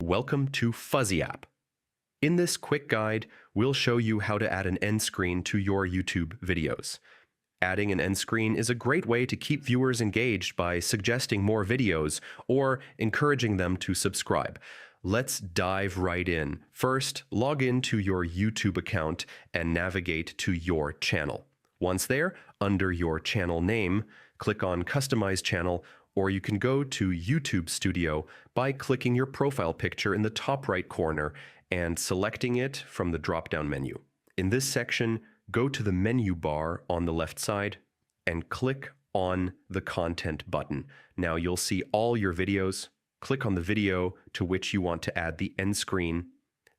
Welcome to Fuzzy App. In this quick guide, we'll show you how to add an end screen to your YouTube videos. Adding an end screen is a great way to keep viewers engaged by suggesting more videos or encouraging them to subscribe. Let's dive right in. First, log into your YouTube account and navigate to your channel. Once there, under your channel name, click on Customize Channel, or you can go to YouTube Studio by clicking your profile picture in the top right corner and selecting it from the drop-down menu. In this section, go to the menu bar on the left side and click on the Content button. Now you'll see all your videos. Click on the video to which you want to add the end screen,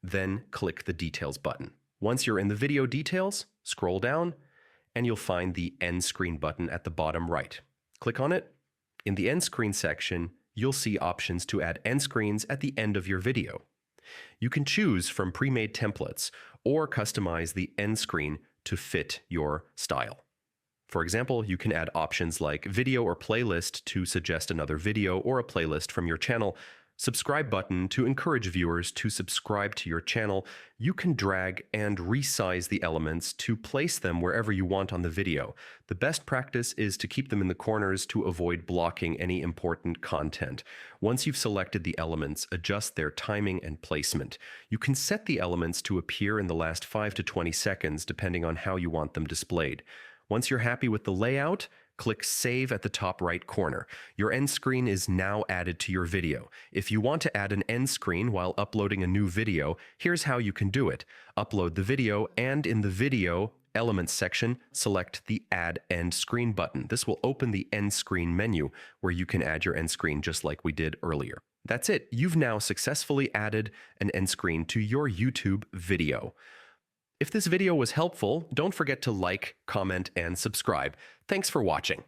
then click the Details button. Once you're in the video details, scroll down, and you'll find the End Screen button at the bottom right. Click on it. In the End Screen section, you'll see options to add end screens at the end of your video. You can choose from pre-made templates or customize the end screen to fit your style. For example, you can add options like video or playlist to suggest another video or a playlist from your channel, subscribe button to encourage viewers to subscribe to your channel. You can drag and resize the elements to place them wherever you want on the video. The best practice is to keep them in the corners to avoid blocking any important content. Once you've selected the elements, adjust their timing and placement. You can set the elements to appear in the last 5 to 20 seconds depending on how you want them displayed. Once you're happy with the layout, click Save at the top right corner. Your end screen is now added to your video. If you want to add an end screen while uploading a new video, here's how you can do it. Upload the video, and in the Video Elements section, select the Add End Screen button. This will open the End Screen menu, where you can add your end screen just like we did earlier. That's it. You've now successfully added an end screen to your YouTube video. If this video was helpful, don't forget to like, comment, and subscribe. Thanks for watching.